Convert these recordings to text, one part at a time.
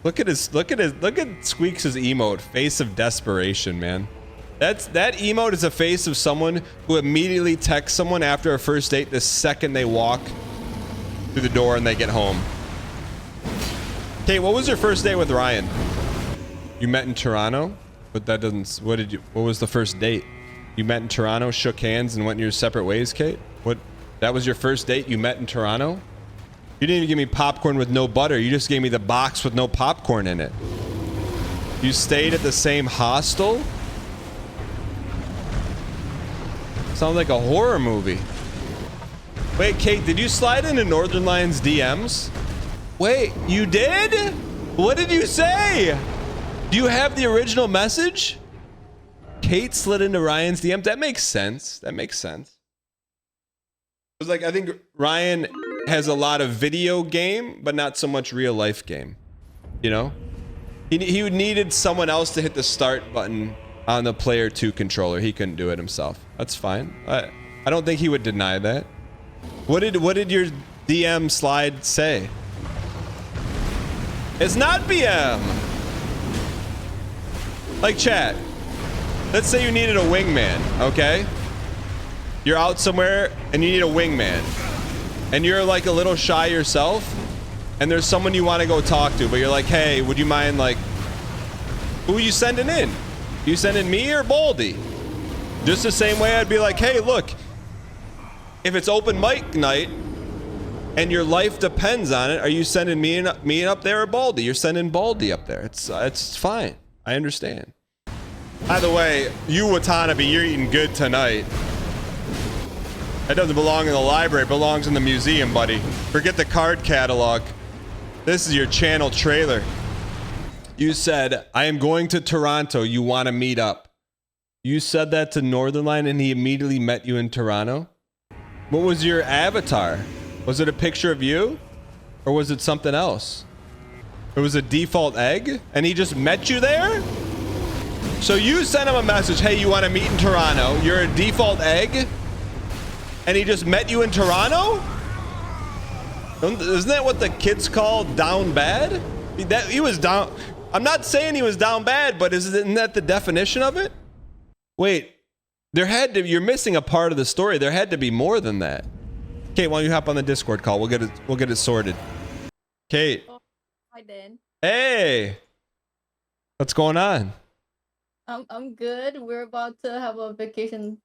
Look at Squeaks' emote, face of desperation, man. That emote is a face of someone who immediately texts someone after a first date the second they walk through the door and they get home. Kate, what was your first date with Ryan? You met in Toronto, but that doesn't. What was the first date? You met in Toronto, shook hands, and went your separate ways, Kate? What? That was your first date? You met in Toronto? You didn't even give me popcorn with no butter. You just gave me the box with no popcorn in it. You stayed at the same hostel? Sounds like a horror movie. Wait, Kate, did you slide into Northern Lions DMs? Wait, you did? What did you say? Do you have the original message? Kate slid into Ryan's DM. That makes sense. That makes sense. It was like, I think Ryan has a lot of video game, but not so much real life game. You know? He needed someone else to hit the start button on the player 2 controller. He couldn't do it himself. That's fine. I don't think he would deny that. What did your DM slide say? It's not BM. Like, chat. Let's say you needed a wingman, okay? You're out somewhere and you need a wingman. And you're like a little shy yourself. And there's someone you want to go talk to, but you're like, hey, would you mind, like, who are you sending in? You sending me or Baldy? Just the same way I'd be like, hey, look, if it's open mic night and your life depends on it, are you sending me up there or Baldy? You're sending Baldy up there. It's fine. I understand. By the way, you Watanabe, you're eating good tonight. That doesn't belong in the library. It belongs in the museum, buddy. Forget the card catalog. This is your channel trailer. You said, I am going to Toronto. You want to meet up. You said that to Northernline and he immediately met you in Toronto? What was your avatar? Was it a picture of you? Or was it something else? It was a default egg? And he just met you there? So you sent him a message, hey, you want to meet in Toronto? You're a default egg? And he just met you in Toronto? Isn't that what the kids call down bad? He was down. I'm not saying he was down bad, but isn't that the definition of it? Wait, you're missing a part of the story. There had to be more than that. Kate, why don't you hop on the Discord call? We'll get it sorted. Kate. Oh, hi, Dan. Hey. What's going on? I'm good. We're about to have a vacation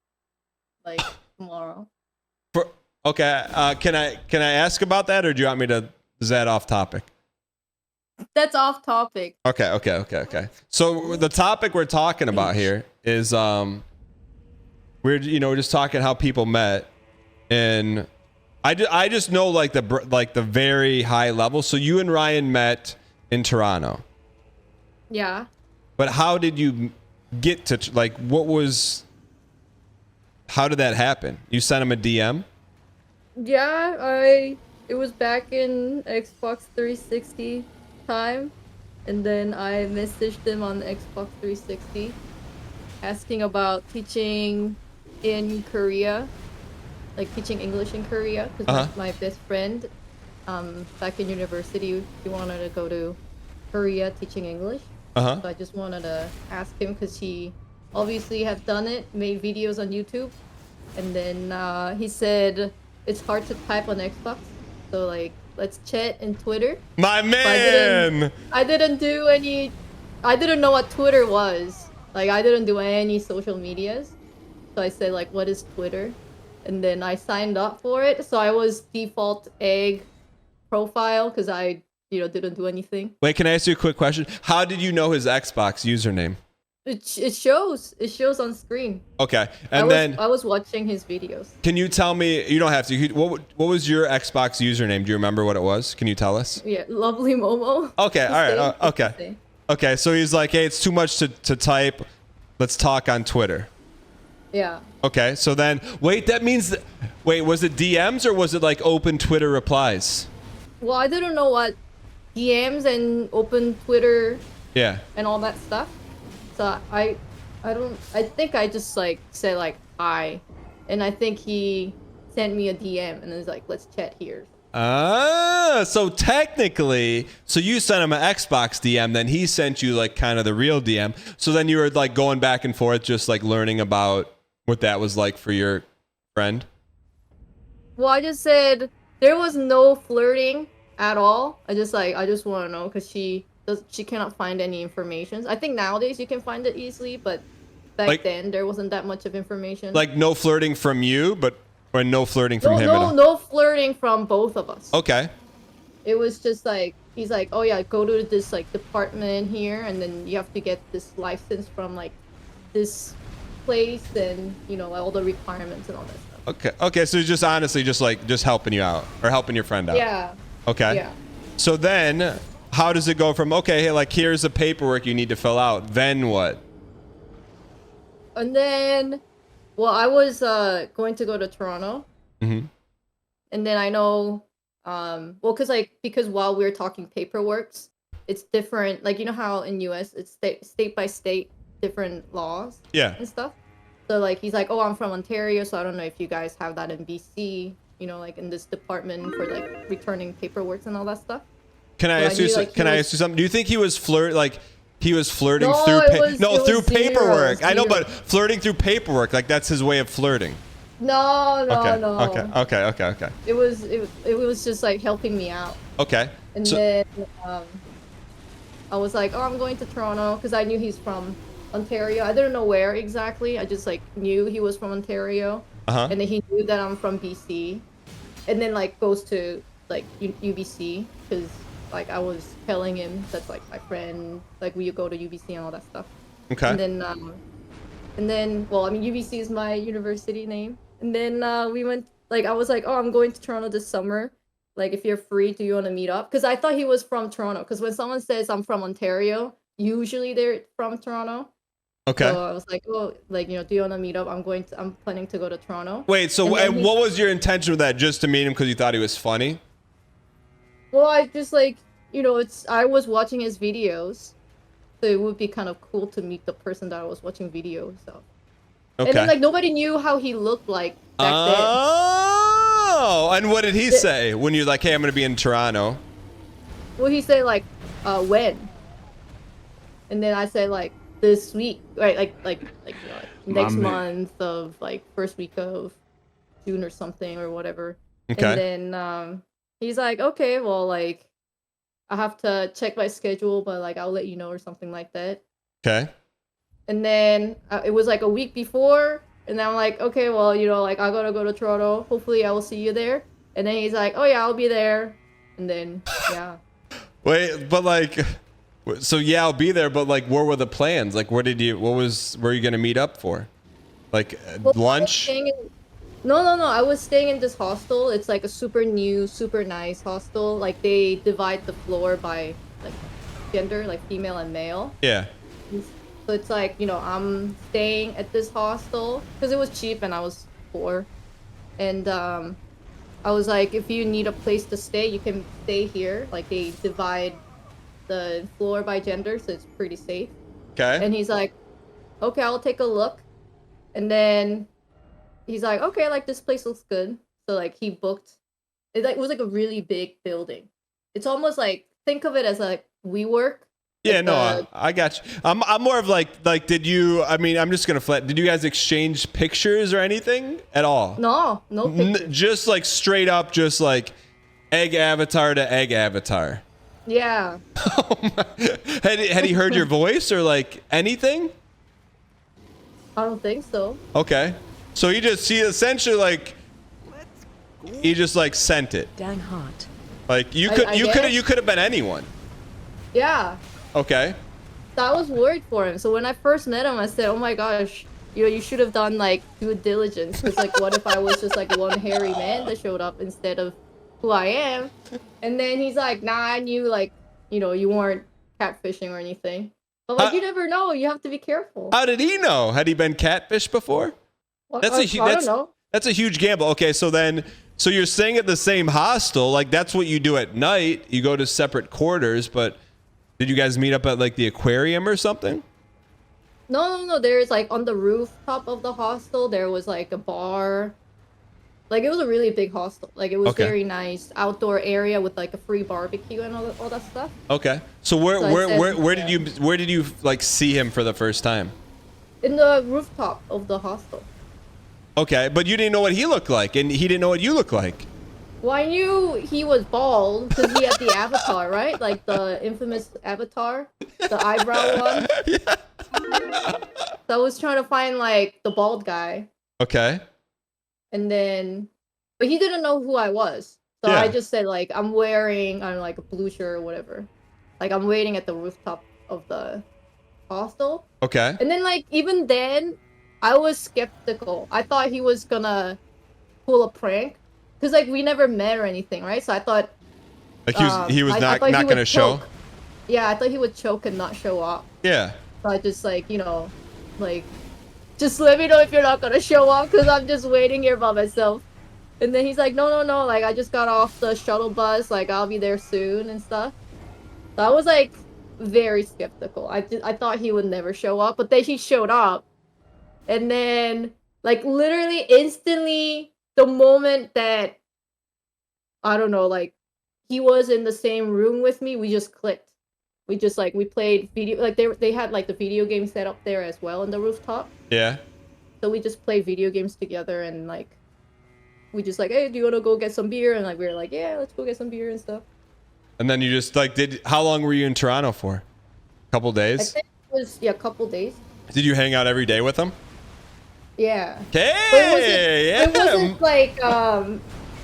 like tomorrow. Okay, can I ask about that, or do you want me to? Is that off topic? That's off topic. Okay. So the topic we're talking about here is we're just talking how people met, and I just know like the very high level. So you and Ryan met in Toronto. Yeah. But how did you get to how did that happen? You sent him a DM? Yeah, it was back in Xbox 360 time, and then I messaged him on Xbox 360 asking about teaching in Korea, like teaching English in Korea, because my best friend back in university, he wanted to go to Korea teaching English. So I just wanted to ask him because he obviously had done it, made videos on YouTube, and then he said it's hard to type on Xbox, so like let's chat in Twitter. My man! I didn't know what Twitter was. Like I didn't do any social medias, so I said like, what is Twitter? And then I signed up for it, so I was default egg profile because I didn't do anything. Wait, can I ask you a quick question? How did you know his Xbox username? It shows on screen. Okay, and I was watching his videos. Can you tell me? You don't have to. What was your Xbox username? Do you remember what it was? Can you tell us? Yeah, lovely Momo. Okay, all right. Okay. So he's like, hey, it's too much to type. Let's talk on Twitter. Yeah. Okay, so then wait. That means was it DMs or was it like open Twitter replies? Well, I didn't know what DMs and open Twitter. Yeah. And all that stuff. So I think I just like said like hi, and I think he sent me a DM and was like, let's chat here. So technically, so you sent him an Xbox DM, then he sent you like kind of the real DM. So then you were like going back and forth, just like learning about what that was like for your friend. Well, I just said there was no flirting at all. I just want to know because she cannot find any information. I think nowadays you can find it easily, but back Like- then there wasn't that much of information. Like no flirting from you, or no flirting from him at all. No flirting from both of us. Okay. It was just like he's like, oh yeah, go to this like department here, and then you have to get this license from like place, and you know all the requirements and all that stuff. Okay. So it's just honestly just helping you out or helping your friend out. Yeah. Okay. Yeah. So then, how does it go from okay, hey, like here's the paperwork you need to fill out. Then what? And then, well, I was going to go to Toronto. Mm-hmm. And then I know, well, because while we were talking paperworks, it's different. Like, you know how in US it's state by state, different laws Yeah. and stuff. So like, he's like, oh, I'm from Ontario, so I don't know if you guys have that in BC, you know, like in this department for like returning paperwork and all that stuff. Can I ask you? Can I ask you something? Do you think he was He was flirting No, through it was paperwork. zero. I know, but flirting through paperwork, like that's his way of flirting. No. Okay. It was just like helping me out. Okay. And then I was like, oh, I'm going to Toronto because I knew he's from Ontario. I didn't know where exactly. I just like knew he was from Ontario. And then he knew that I'm from BC. And then like goes to like UBC because like I was telling him that's like my friend, like will you go to UBC and all that stuff. Okay. And then well, I mean UBC is my university name. And then we went, like I was like, oh, I'm going to Toronto this summer. Like if you're free, do you want to meet up? Because I thought he was from Toronto. Because when someone says I'm from Ontario, usually they're from Toronto. Okay. So I was like, oh, like, you know, do you want to meet up? I'm planning to go to Toronto. Wait, so what was your intention with that? Just to meet him because you thought he was funny? Well, I just like, you know, I was watching his videos, so it would be kind of cool to meet the person that I was watching videos of. Okay. And then like nobody knew how he looked like back then. Oh, and what did he say when you're like, hey, I'm gonna be in Toronto? Well, he said like, when? And then I said like this week, right? Like you know, like next month of like first week of June or something or whatever. Okay. And then he's like, okay, well, like I have to check my schedule, but like I'll let you know or something like that. Okay. And then it was like a week before, and then I'm like, okay, well, you know, like I gotta go to Toronto. Hopefully, I will see you there. And then he's like, oh yeah, I'll be there. And then yeah. Wait, but like, so yeah, I'll be there. But like, what were the plans? Like, where were you gonna meet up for? Like lunch? No. I was staying in this hostel. It's like a super new, super nice hostel. Like they divide the floor by like gender, like female and male. Yeah. So it's like, you know, I'm staying at this hostel because it was cheap and I was poor. And I was like, if you need a place to stay, you can stay here. Like they divide the floor by gender, so it's pretty safe. Okay. And he's like, okay, I'll take a look. And then he's like, okay, like this place looks good. So like he booked. It was like a really big building. It's almost like, think of it as like WeWork. Yeah, like no, I got you. I'm more of like did you? I mean, I'm just gonna flat. Did you guys exchange pictures or anything at all? No pictures. Just like straight up, just like egg avatar to egg avatar. Yeah. Had he heard your voice or like anything? I don't think so. Okay, so he essentially like he just like sent it. Dang hot. Like you could have been anyone. Yeah. Okay. So I was worried for him. So when I first met him, I said, "Oh my gosh, you know, you should have done like due diligence. Because like, what if I was just like one hairy man that showed up instead of who I am?" And then he's like, "Nah, I knew like, you know, you weren't catfishing or anything." But like, you never know. You have to be careful. How did he know? Had he been catfished before? Well, I don't know. That's a huge gamble. Okay, so you're staying at the same hostel. Like that's what you do at night. You go to separate quarters, but did you guys meet up at like the aquarium or something? No. There's like on the rooftop of the hostel, there was like a bar. Like it was a really big hostel. Like it was Okay. very nice outdoor area with like a free barbecue and all that stuff. Okay. So where So I said, where did you like see him for the first time? in the rooftop of the hostel. Okay, but you didn't know what he looked like, and he didn't know what you looked like. Well, I knew he was bald because he had the avatar, right? Like the infamous avatar, the eyebrow one. Yeah. So I was trying to find like the bald guy, Okay. and then, but he didn't know who I was. So I Yeah. just said like I'm wearing, I don't know, like a blue shirt or whatever. Like I'm waiting at the rooftop of the hostel. Okay. And then like even then, I was skeptical. I thought he was gonna pull a prank, because like we never met or anything, right? So I thought Like he was I thought not he gonna would show. choke. Yeah, I thought he would choke and not show up. Yeah. So I just like, like, just let me know if you're not gonna show up because I'm just waiting here by myself. And then he's like, no, no, no, like I just got off the shuttle bus, like I'll be there soon and stuff. So I was like very skeptical. I thought he would never show up, but then he showed up. And then like literally instantly the moment that I don't know, like he was in the same room with me, we just clicked. We just like we played video, like they had like the video game set up there as well in the rooftop. Yeah. So we just play video games together and like we just like, hey, do you want to go get some beer? And like we were like, yeah, let's go get some beer and stuff. And then you just like how long were you in Toronto for? A couple I days? think it was a couple days. Did you hang out every day with him? Yeah. Okay. It wasn't like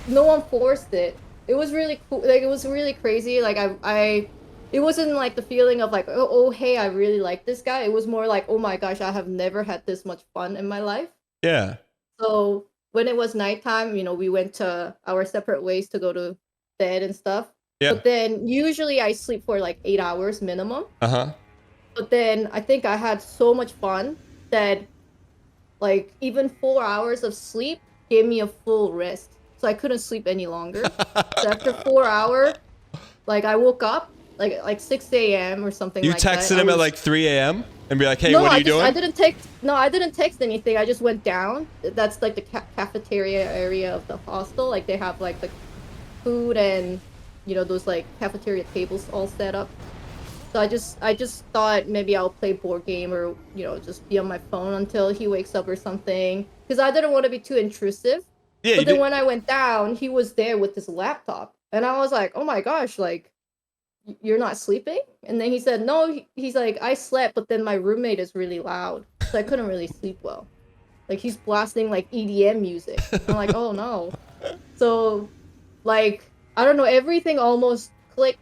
no one forced it. It was really cool. Like it was really crazy. Like I it wasn't like the feeling of like, oh hey, I really like this guy. It was more like, oh my gosh, I have never had this much fun in my life. Yeah. So when it was nighttime, we went to our separate ways to go to bed and stuff. Yeah. But then usually I sleep for like 8 hours minimum. Uh-huh. But then I think I had so much fun that like even 4 hours of sleep gave me a full rest. So I couldn't sleep any longer. So after 4 hours, like I woke up like 6 a.m. or something You like that. texted him at like 3 a.m. and be like, hey, No, what are you doing? I didn't text. No, I didn't text anything. I just went down. That's like the cafeteria area of the hostel. Like they have like the food and those like cafeteria tables all set up. So I just thought maybe I'll play board game or just be on my phone until he wakes up or something, because I didn't want to be too intrusive. Yeah. But then when I went down, he was there with his laptop, and I was like, oh my gosh, like you're not sleeping? And then he said, no. He's like, I slept, but then my roommate is really loud, so I couldn't really sleep well. Like he's blasting like EDM music. I'm like, oh no. So like I don't know, everything almost clicked.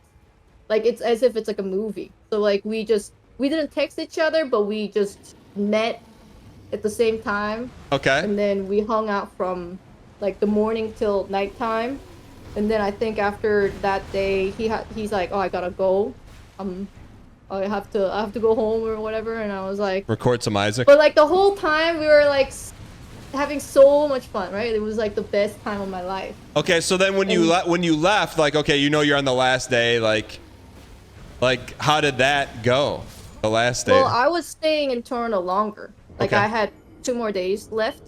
Like it's as if it's like a movie. So like we didn't text each other, but we just met at the same time. Okay. And then we hung out from like the morning till nighttime. And then I think after that day, he's like, oh, I gotta go. I have to go home or whatever. And I was like, Record some Isaac. but like the whole time we were like having so much fun, right? It was like the best time of my life. Okay, so then when you left, like, okay, you're on the last day, like how did that go? The last day. Well, I was staying in Toronto longer. Like Okay. I had 2 more days left,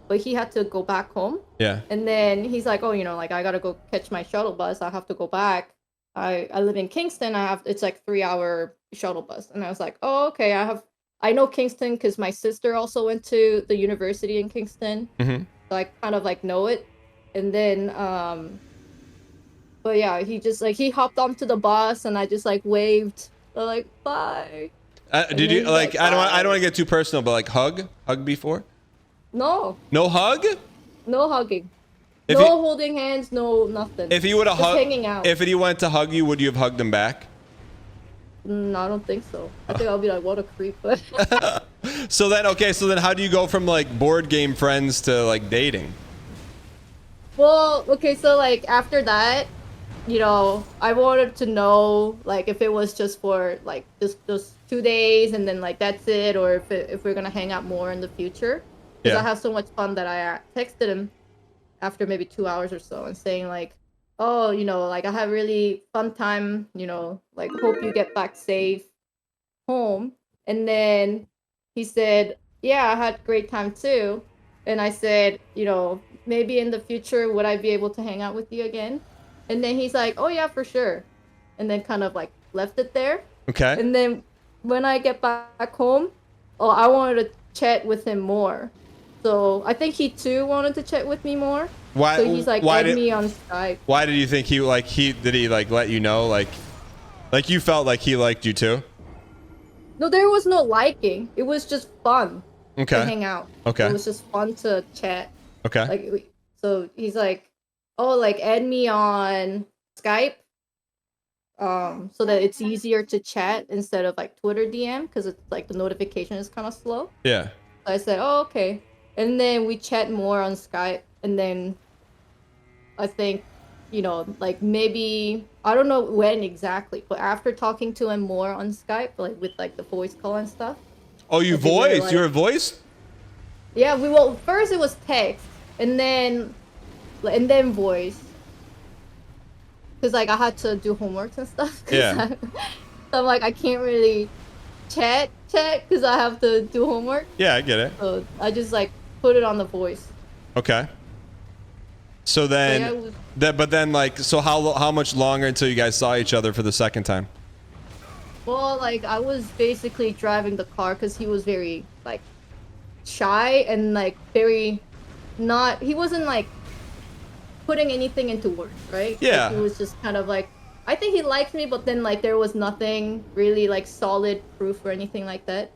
but he had to go back home. Yeah. And then he's like, oh, like I gotta go catch my shuttle bus. I have to go back. I live in Kingston. It's like 3-hour shuttle bus. And I was like, oh, okay. I know Kingston because my sister also went to the university in Kingston. Mm-hmm. So I kind of like know it. And then but yeah, he just like he hopped onto the bus and I just like waved. Like, bye. Did you like? I don't bye. want to get too personal, but like hug before? No hug? No hugging. If No he- holding hands, no nothing. If he would have Just hugged, hanging out. if he went to hug you, would you have hugged him back? I don't think so. I think I'll be like, what a creep. But So then how do you go from like board game friends to like dating? well, okay, so like after that, I wanted to know like if it was just for like just those 2 days and then like that's it, or if we're gonna hang out more in the future. Because Yeah. I had so much fun that I texted him after maybe 2 hours or so and saying like, oh, like I had really fun time, like hope you get back safe home. And then he said, yeah, I had great time too. And I said, maybe in the future would I be able to hang out with you again? And then he's like, oh yeah, for sure. And then kind of like left it there. Okay. And then when I get back home, oh, I wanted to chat with him more. So I think he too wanted to chat with me more. Why? So he's like, Why add did? me on Skype. Why did you think did he like let you know like you felt like he liked you too? No, there was no liking. It was just fun to Okay. hang out. Okay. It was just fun to chat. Okay. Like, so he's like, oh, like add me on Skype, so that it's easier to chat instead of like Twitter DM because it's like the notification is kind of slow. Yeah. So I said, oh, okay, and then we chat more on Skype, and then I think, like maybe I don't know when exactly, but after talking to him more on Skype, like with like the voice call and stuff. Oh, you like, we were, voiced? like- You were voiced? Yeah, first it was text, and then voice, because like I had to do homeworks and stuff. Yeah. So I'm like, I can't really chat because I have to do homework. Yeah, I get it. So I just like put it on the voice. Okay. So then, So, yeah, but then like, so how much longer until you guys saw each other for the second time? well, like I was basically driving the car because he was very like shy and like very not. He wasn't like putting anything into words, right? Yeah. Like, he was just kind of like, I think he liked me, but then like there was nothing really like solid proof or anything like that.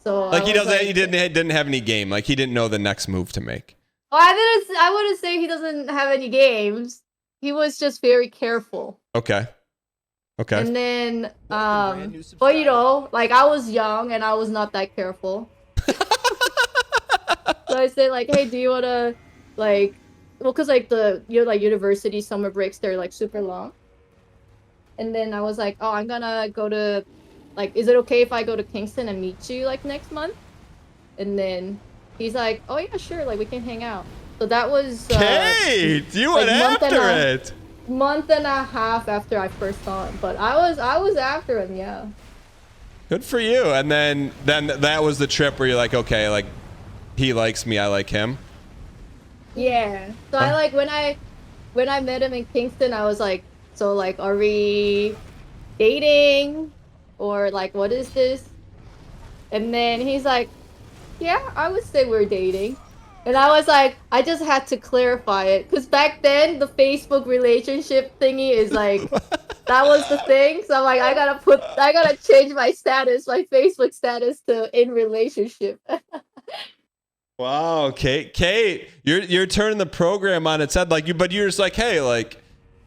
So Like I he was, doesn't, like, he didn't have any game. Like he didn't know the next move to make. Oh, I wouldn't say he doesn't have any games. He was just very careful. Okay. Okay. And then, but like I was young and I was not that careful. So I said like, hey, do you wanna like, well, cause like like university summer breaks, they're like super long. And then I was like, oh, I'm gonna go to, like, is it okay if I go to Kingston and meet you like next month? And then he's like, oh yeah, sure, like we can hang out. So that was Kate, you like, went after it. month and a half after I first saw him, but I was after him, yeah. Good for you. And then that was the trip where you're like, okay, like he likes me, I like him. Yeah. So I like when I met him in Kingston, I was like, so like, are we dating or like what is this? And then he's like, yeah, I would say we're dating. And I was like, I just had to clarify it because back then the Facebook relationship thingy is like that was the thing. So I'm like, I gotta change my Facebook status to in relationship. Wow, Kate, you're turning the program on its head. But you're just like, hey, like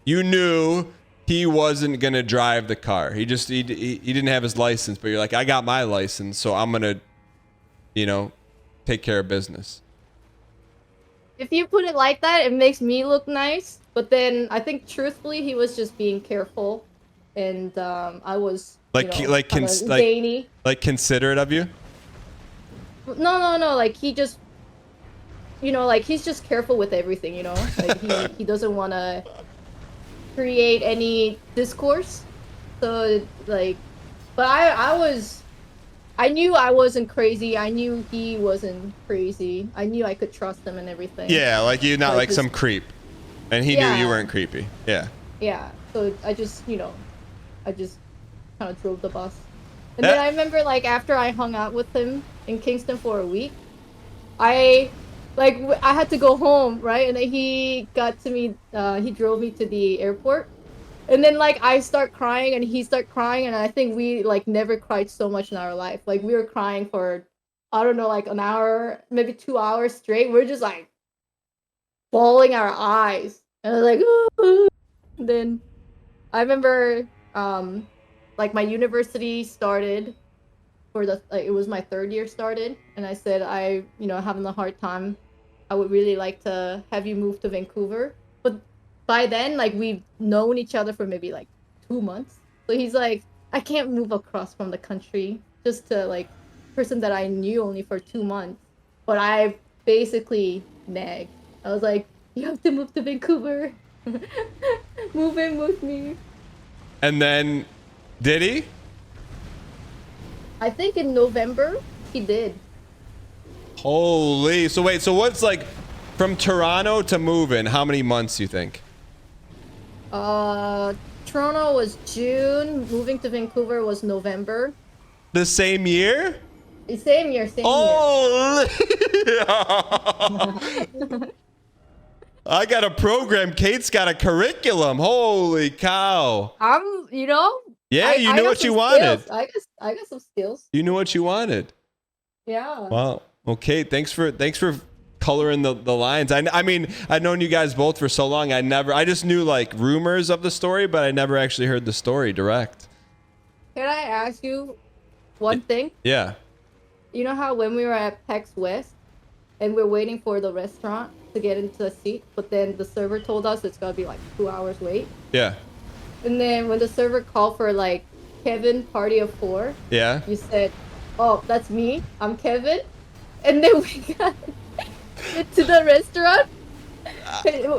you knew he wasn't gonna drive the car. He didn't have his license, but you're like, I got my license, so I'm gonna, take care of business. If you put it like that, it makes me look nice. But then I think truthfully, he was just being careful, and I was zany. Like considerate of you. No. Like he just, like he's just careful with everything. Like he doesn't want to create any discourse. So like, but I knew I wasn't crazy. I knew he wasn't crazy. I knew I could trust him and everything. Yeah, like you're not like some creep, and he knew you weren't creepy. Yeah. Yeah. So I just kind of drove the bus. And then I remember like after I hung out with him in Kingston for a week, I had to go home, right? And then he drove me to the airport. And then like I start crying and he start crying, and I think we like never cried so much in our life. Like we were crying for I don't know, like an hour, maybe 2 hours straight. We're just like bawling our eyes. And I was like, oh. Then I remember like my university started it was my third year started, and I said having a hard time. I would really like to have you move to Vancouver. But by then, like we've known each other for maybe like 2 months. So he's like, I can't move across from the country just to like person that I knew only for 2 months. But I basically nagged. I was like, you have to move to Vancouver. Move in with me. And then, did he? I think in November he did. Holy. So wait, so what's like from Toronto to moving? How many months you think? Toronto was June. Moving to Vancouver was November. The same year? Same year, same Oh, I got a program. Kate's got a curriculum. Holy cow. You know. Yeah, you I knew got what you some wanted. skills. I got some skills. You knew what you wanted. Yeah. Wow. Okay. Thanks for coloring the lines. I mean, I've known you guys both for so long. I just knew like rumors of the story, but I never actually heard the story direct. Can I ask you one thing? Yeah. You know how when we were at PAX West and we're waiting for the restaurant to get into a seat, but then the server told us it's gonna be like 2 hours wait. Yeah. And then when the server called for like Kevin party of 4, Yeah. you said, "Oh, that's me. I'm Kevin." And then we got into the restaurant.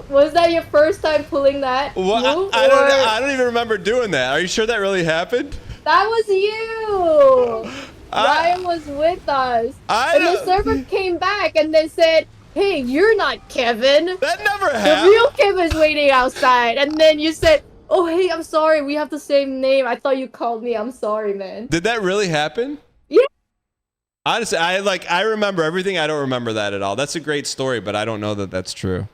Was that your first time pulling that move? I don't even remember doing that. Are you sure that really happened? That was you. Ryan was with us. And the server came back and then said, "Hey, you're not Kevin. That never The happened. real Kevin's waiting outside." And then you said, "Oh, hey, I'm sorry. We have the same name. I thought you called me. I'm sorry, man." Did that really happen? Yeah. Honestly, I remember everything. I don't remember that at all. That's a great story, but I don't know that that's true.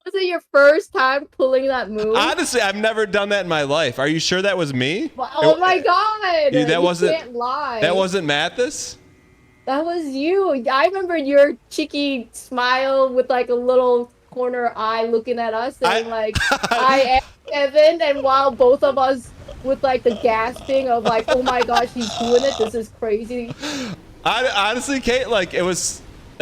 Was it your first time pulling that move? Honestly, I've never done that in my life. Are you sure that was me? Oh my god! That you wasn't. Can't lie. That wasn't Mathis. That was you. I remember your cheeky smile with like a little corner eye looking at us, saying like, "I am Kevin," and while both of us with like the gasping of like, "Oh my gosh, he's doing it! This is crazy." Honestly, Kate, like that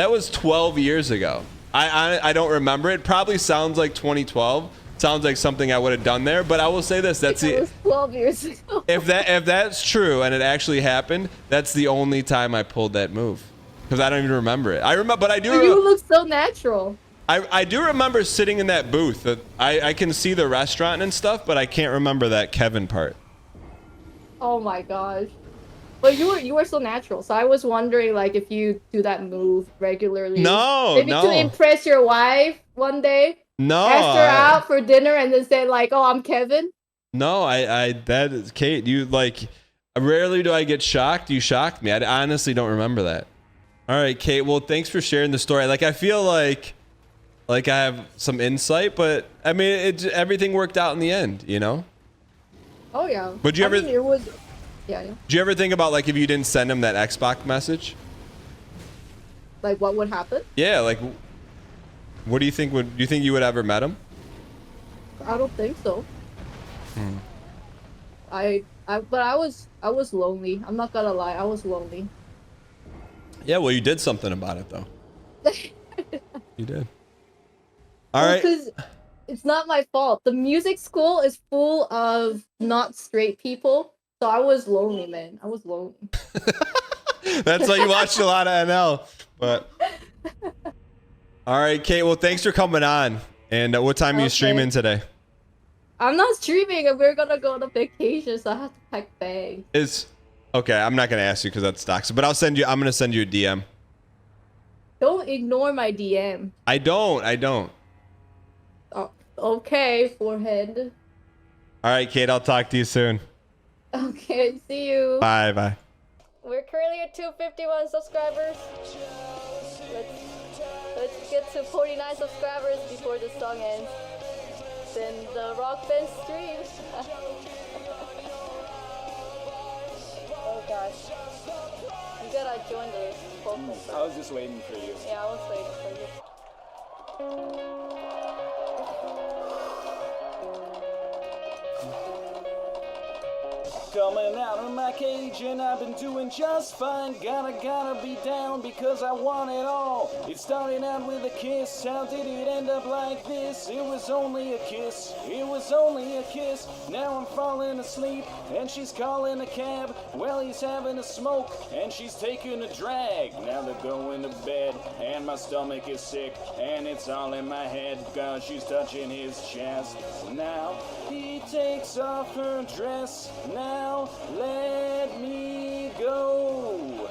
was 12 years ago. I don't remember. It probably sounds like 2012. Sounds like something I would have done there. But I will say this: it was 12 years ago. If that's true and it actually happened, that's the only time I pulled that move, because I don't even remember it. I remember, but I do. But you look so natural. I do remember sitting in that booth. I can see the restaurant and stuff, but I can't remember that Kevin part. Oh my gosh. But you were so natural, so I was wondering like if you do that move regularly. No, maybe to impress your wife one day. No. Ask her out for dinner and then say like, "Oh, I'm Kevin." No, that is Kate. You like, rarely do I get shocked. You shocked me. I honestly don't remember that. All right, Kate. Well, thanks for sharing the story. Like, I feel like I have some insight, but I mean, everything worked out in the end, you know? Oh yeah. But you ever? I mean, it was. Yeah. Did you ever think about like if you didn't send him that Xbox message? Like what would happen? Yeah, like what do you think do you think you would ever met him? I don't think so. But I was lonely. I'm not gonna lie, I was lonely. Yeah, well, you did something about it though. You did. All right. Because it's not my fault. The music school is full of not straight people. So I was lonely, man. I was lonely. That's why you watched a lot of NL. But all right, Kate. Well, thanks for coming on. And what time are you streaming today? I'm not streaming, and we're gonna go on a vacation, so I have to pack bags. Okay. I'm not gonna ask you because that's doxed. But I'm gonna send you a DM. Don't ignore my DM. I don't. Oh, okay, forehead. All right, Kate. I'll talk to you soon. Okay, see you. Bye. We're currently at 251 subscribers. Let's get to 49 subscribers before the song ends. Then the rock band streams. Oh gosh. You gotta join the vocal. I was just waiting for you. Yeah, I was waiting for you. Coming out of my cage and I've been doing just fine. Gotta be down because I want it all. It started out with a kiss. How did it end up like this? It was only a kiss. Now I'm falling asleep and she's calling a cab. Well, he's having a smoke and she's taking a drag. Now they're going to bed and my stomach is sick and it's all in my head because she's touching his chest. Now he takes off her dress. Now let me go.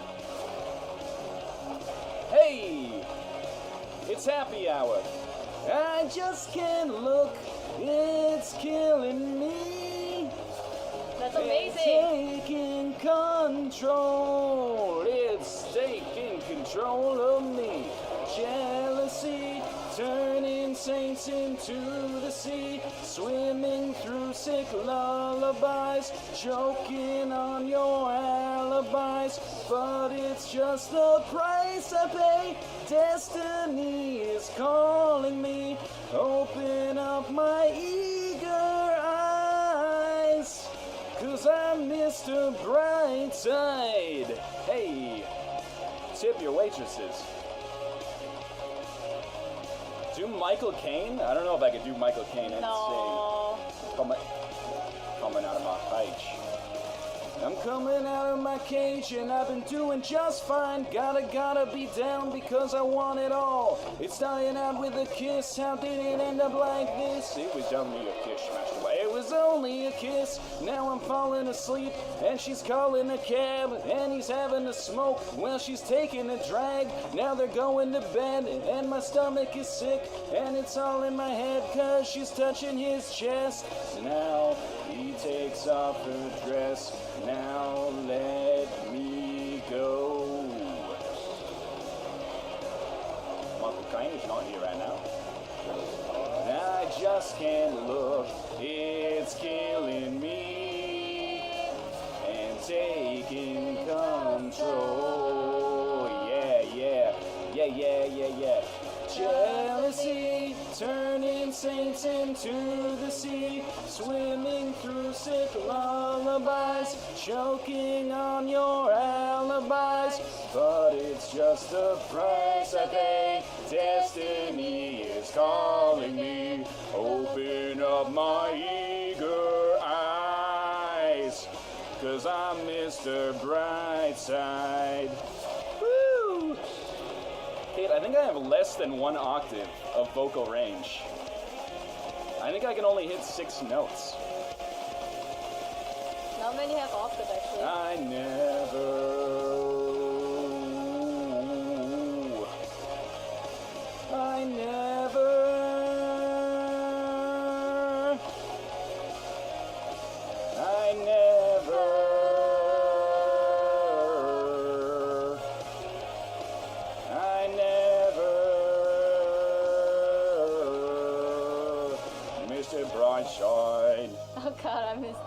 it's happy hour. I just can't look, it's killing me. That's It's amazing. taking control, it's taking control of me. Jealousy, turning saints into the sea, swimming through sick lullabies, choking on your alibis. But it's just the price I pay. Destiny is calling me. Open up my eager eyes, 'cause I'm Mr. Brightside. Hey, tip your waitresses. Do Michael Caine? I don't know if I could do Michael Caine and No. sing. Coming out of my cage. I'm coming out of my cage and I've been doing just fine. Gotta be down because I want it all. It's starting out with a kiss. How did it end up like this? It was only a kiss, smashed away. It was only a kiss. Now I'm falling asleep and she's calling a cab and he's having a smoke. Well, she's taking a drag. Now they're going to bed and my stomach is sick and it's all in my head 'cause she's touching his chest. Now he takes off her dress. Now let me go. Michael Caine is not here right now. I just can't look, it's killing me and taking control. Yeah. Jealousy, turning saints into the sea, swimming through sick lullabies, choking on your alibis. But it's just the price I pay. Destiny is calling me. Open up my eager eyes, 'cause I'm Mr. Brightside. Woo! Kate, I think I have less than 1 octave of vocal range. I think I can only hit 6 notes. Not many have octave actually. I never Mr. Brightside. Oh god, I missed.